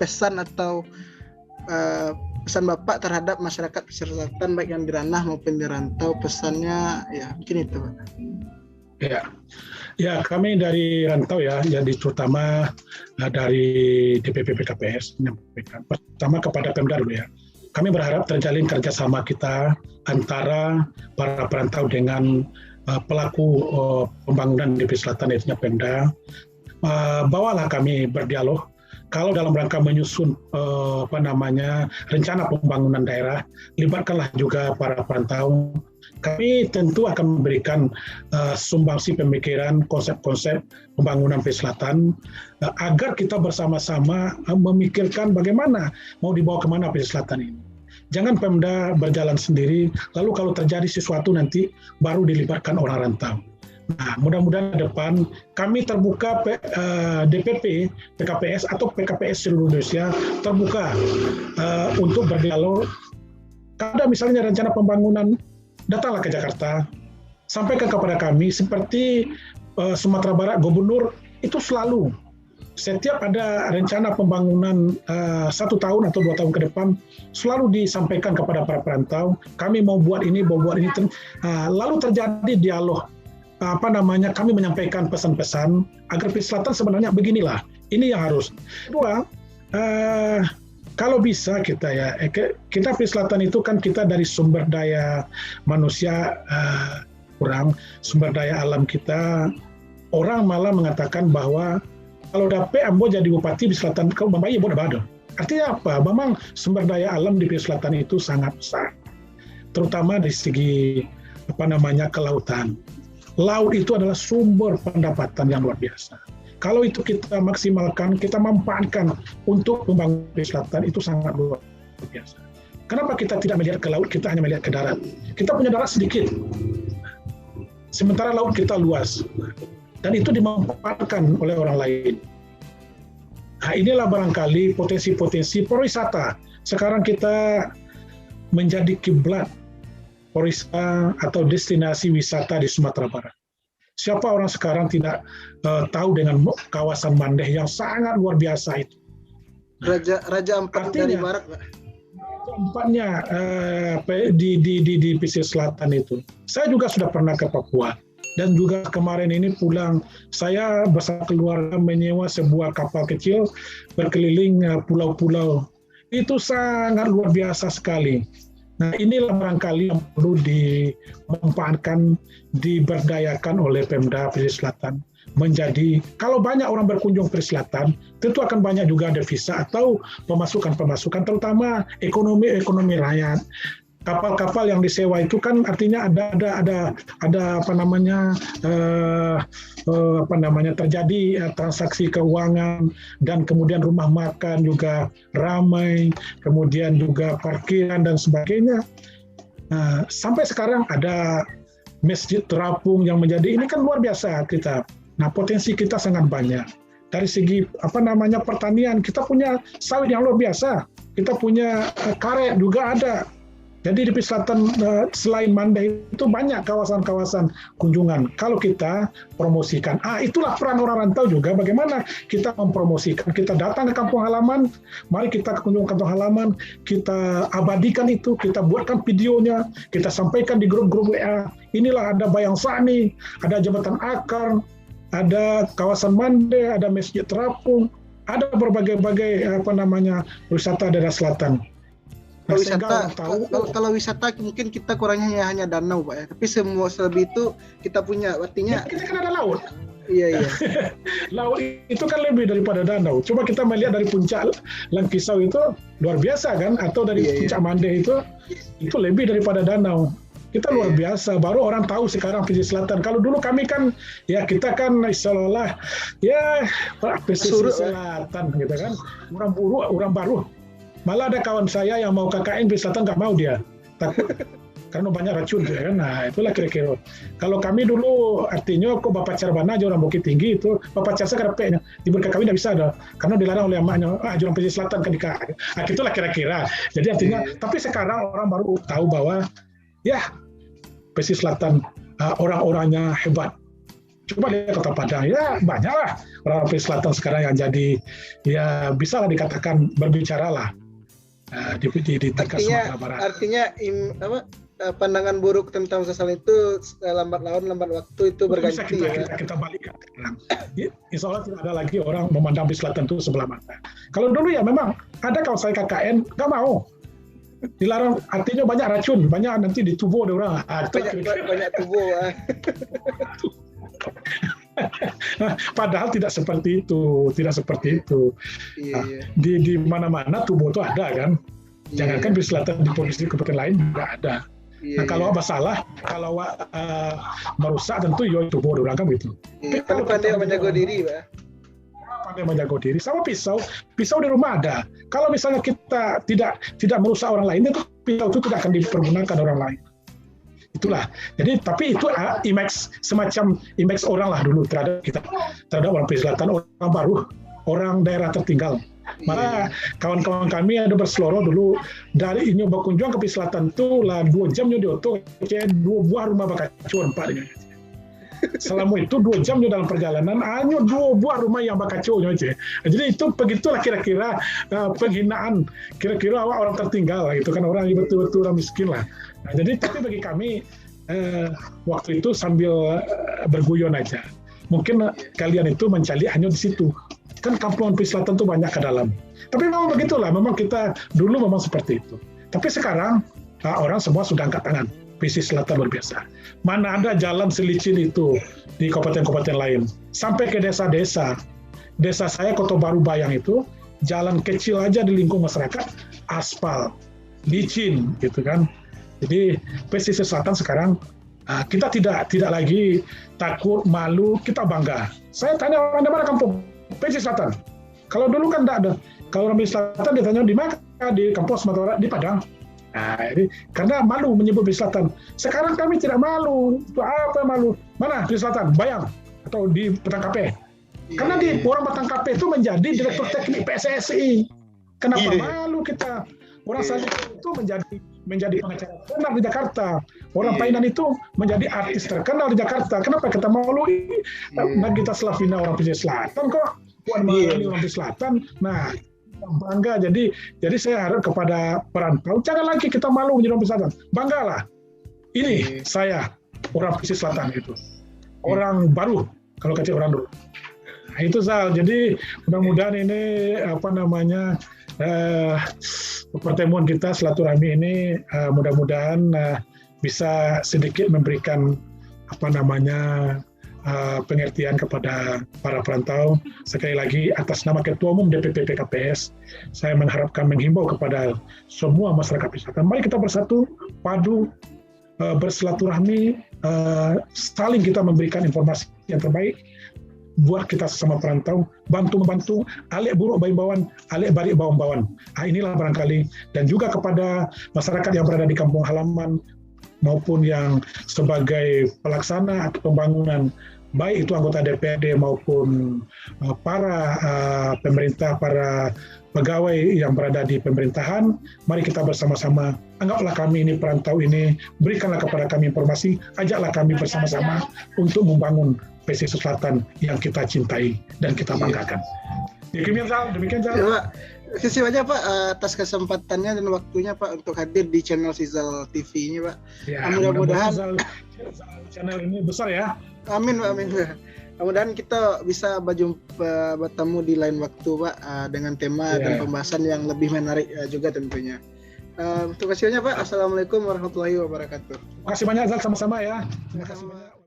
pesan atau pesan Bapak terhadap masyarakat pesisir selatan baik yang di ranah maupun di rantau, pesannya ya mungkin itu Pak. Ya, kami dari rantau ya, jadi terutama dari DPP PKPS menyampaikan pertama kepada Pemda dulu ya. Kami berharap terjalin kerjasama kita antara para perantau dengan pelaku pembangunan di pesisir selatan, yaitu Pemda. Bawalah kami berdialog. Kalau dalam rangka menyusun rencana pembangunan daerah, libatkanlah juga para perantau. Kami tentu akan memberikan sumbangsi pemikiran konsep-konsep pembangunan pesisir selatan agar kita bersama-sama memikirkan bagaimana mau dibawa kemana pesisir selatan ini. Jangan Pemda berjalan sendiri, lalu kalau terjadi sesuatu nanti baru dilibatkan orang rantau. Nah, mudah-mudahan ke depan kami terbuka, DPP, PKPS atau PKPS seluruh Indonesia terbuka untuk berdialog. Kalau ada misalnya rencana pembangunan, datanglah ke Jakarta, sampaikan kepada kami. Seperti Sumatera Barat, Gubernur itu selalu setiap ada rencana pembangunan 1 tahun atau 2 tahun ke depan, selalu disampaikan kepada para perantau, kami mau buat ini, lalu terjadi dialog. Kami menyampaikan pesan-pesan agar pesisir selatan sebenarnya beginilah, ini yang harus. Kedua, kalau bisa kita pesisir selatan itu kan kita dari sumber daya manusia kurang, sumber daya alam kita, orang malah mengatakan bahwa kalau dapat Ambo jadi bupati di selatan, kau membayar bodoh bado. Artinya apa? Memang sumber daya alam di pesisir selatan itu sangat besar, terutama dari segi kelautan. Laut itu adalah sumber pendapatan yang luar biasa. Kalau itu kita maksimalkan, kita manfaatkan untuk membangun pesisir selatan, itu sangat luar biasa. Kenapa kita tidak melihat ke laut, kita hanya melihat ke darat? Kita punya darat sedikit, sementara laut kita luas. Dan itu dimanfaatkan oleh orang lain. Nah, inilah barangkali potensi-potensi pariwisata. Sekarang kita menjadi kiblat pariwisata atau destinasi wisata di Sumatera Barat. Siapa orang sekarang tidak tahu dengan kawasan Mandeh yang sangat luar biasa itu. Raja Ampat dari Barat, Pak. Tempatnya di pesisir selatan itu. Saya juga sudah pernah ke Papua. Dan juga kemarin ini pulang, saya bersama keluarga menyewa sebuah kapal kecil berkeliling pulau-pulau. Itu sangat luar biasa sekali. Nah, inilah barangkali yang perlu dimanfaatkan, diberdayakan oleh Pemda Pesisir Selatan. Menjadi, kalau banyak orang berkunjung pesisir selatan, tentu akan banyak juga devisa atau pemasukan-pemasukan, terutama ekonomi rakyat. Kapal-kapal yang disewa itu kan artinya ada terjadi transaksi keuangan, dan kemudian rumah makan juga ramai, kemudian juga parkiran dan sebagainya. Sampai sekarang ada masjid terapung yang menjadi, ini kan luar biasa kita. Nah, potensi kita sangat banyak. Dari segi pertanian, kita punya sawit yang luar biasa, kita punya karet juga ada. Jadi di pesisir selatan selain Mandeh itu banyak kawasan-kawasan kunjungan. Kalau kita promosikan, itulah peran orang rantau juga. Bagaimana kita mempromosikan? Kita datang ke kampung halaman, mari kita kunjung kampung halaman, kita abadikan itu, kita buatkan videonya, kita sampaikan di grup-grup WA. Inilah ada Bayang Sani, ada Jembatan Akar, ada kawasan Mandeh, ada Masjid Terapung, ada berbagai-bagai wisata daerah selatan. Kalau wisata mungkin kita kurangnya hanya danau, Pak ya. Tapi semua selebih itu kita punya, artinya kita kan ada laut. Iya. Laut itu kan lebih daripada danau. Coba kita melihat dari puncak Langkisau itu luar biasa kan, atau dari puncak Mandeh itu lebih daripada danau. Kita luar biasa. Baru orang tahu sekarang pesisir selatan. Kalau dulu kami kan kita kan seolah-olah pesisir selatan gitu kan. Orang baru. Malah ada kawan saya yang mau KKN pesisir selatan nggak mau dia, takut karena banyak racun ya kan. Nah, itulah kira-kira. Kalau kami dulu artinya kok Bapak Cerbana aja orang Bukit Tinggi itu, Bapak Cersa kerepeknya di kami tidak bisa ada karena dilarang oleh emaknya. Orang pesisir selatan kan dikasih. Nah, itulah kira-kira. Jadi artinya, tapi sekarang orang baru tahu bahwa pesisir selatan orang-orangnya hebat. Coba lihat Kota Padang, ya banyak lah orang Pesisir Selatan sekarang yang jadi, ya bisa lah dikatakan berbicara lah di tingkat Sumatera Barat. Artinya pandangan buruk tentang sesal itu lambat laun lambat waktu itu berganti. Bisa kita balikkan. Insya Allah tidak ada lagi orang memandang Pesisir Selatan itu sebelah mata. Kalau dulu ya memang ada, kalau saya KKN nggak mau dilarang, artinya banyak racun, banyak nanti di tubuh orang. Banyak tubuh. Padahal tidak seperti itu. Iya. Di mana-mana tubuh itu ada kan. Jangankan di selatan, di provinsi kabupaten lain juga ada. Nah, kalau masalah, kalau merusak tentu ya tubuh orang kan gitu. Tapi pandai menjaga diri, Pak. Pandai menjaga diri. Sama pisau di rumah ada. Kalau misalnya kita tidak merusak orang lain, itu pisau itu tidak akan dipergunakan orang lain. Itulah. Jadi tapi itu semacam image orang lah dulu terhadap orang Pesisir Selatan, orang baru, orang daerah tertinggal. Maka kawan-kawan kami ada berseloroh dulu dari ini berkunjung ke Pesisir Selatan itu lah 2 jam di oto, 2 buah rumah bakacuan Pak. Selama itu 2 jam dalam perjalanan hanya 2 buah rumah yang bakacuan aja. Jadi itu begitulah kira-kira penghinaan, kira-kira orang tertinggal itu kan, orang yang betul-betul orang miskin lah. Nah, jadi tapi bagi kami waktu itu sambil berguyon aja. Mungkin kalian itu mencari hanya di situ. Kan kampungan Pesisir Selatan itu banyak ke dalam. Tapi memang begitulah, memang kita dulu memang seperti itu. Tapi sekarang orang semua sudah angkat tangan. Pesisir Selatan luar biasa. Mana ada jalan selicin itu di kabupaten-kabupaten lain. Sampai ke desa-desa. Desa saya Kota Baru Bayang itu, jalan kecil aja di lingkung masyarakat, aspal, licin gitu kan. Jadi Pesisir Selatan sekarang kita tidak lagi takut, malu, kita bangga. Saya tanya orang di mana kampung? Pesisir Selatan. Kalau dulu kan tidak ada. Kalau orang Pesisir Selatan ditanya di mana? Di kampung Sumatera Barat, di Padang. Nah, ini karena malu menyebut Pesisir Selatan. Sekarang kami tidak malu. Itu apa malu? Mana Pesisir Selatan? Bayang atau di Petangkape. Karena di orang Petangkape itu menjadi direktur teknik PSSI. Kenapa malu kita? Orang Salim itu menjadi pengacara terkenal di Jakarta. Orang Painan itu menjadi artis terkenal di Jakarta. Kenapa kita malu? Nagita Slavina orang Pesisir Selatan kok. Puan Maharani orang Pesisir Selatan. Nah, bangga. Jadi saya harap kepada perantau, jangan lagi kita malu menjadi orang Pesisir Selatan. Banggalah. Ini saya orang Pesisir Selatan itu. Orang baru kalau kata orang dulu. Nah, itu Zal. Jadi mudah-mudahan ini pertemuan kita silaturahmi ini mudah-mudahan bisa sedikit memberikan pengertian kepada para perantau. Sekali lagi atas nama Ketua Umum DPP PKPS, saya menghimbau kepada semua masyarakat Pesisir Selatan, mari kita bersatu, padu, bersilaturahmi, saling kita memberikan informasi yang terbaik buat kita sesama perantau, bantu-membantu, alek buruk baimbawan, alek barik bawang-bawan. Inilah barangkali, dan juga kepada masyarakat yang berada di kampung halaman maupun yang sebagai pelaksana atau pembangunan, baik itu anggota DPRD maupun para pemerintah, para pegawai yang berada di pemerintahan, mari kita bersama-sama, anggaplah kami ini perantau ini, berikanlah kepada kami informasi, ajaklah kami bersama-sama untuk membangun Pesisir Selatan yang kita cintai dan kita banggakan. Demikian Zal. Ya, Pak. Terima kasih banyak Pak atas kesempatannya dan waktunya Pak untuk hadir di channel Sizal TV ini Pak. Ya, mudah-mudahan channel ini besar ya. Amin Pak, amin. Mudah-mudahan kita bisa bertemu di lain waktu Pak dengan tema dan pembahasan yang lebih menarik juga tentunya. Terima kasih banyak Pak. Assalamualaikum warahmatullahi wabarakatuh. Terima kasih banyak Zal, sama-sama ya. Terima kasih banyak.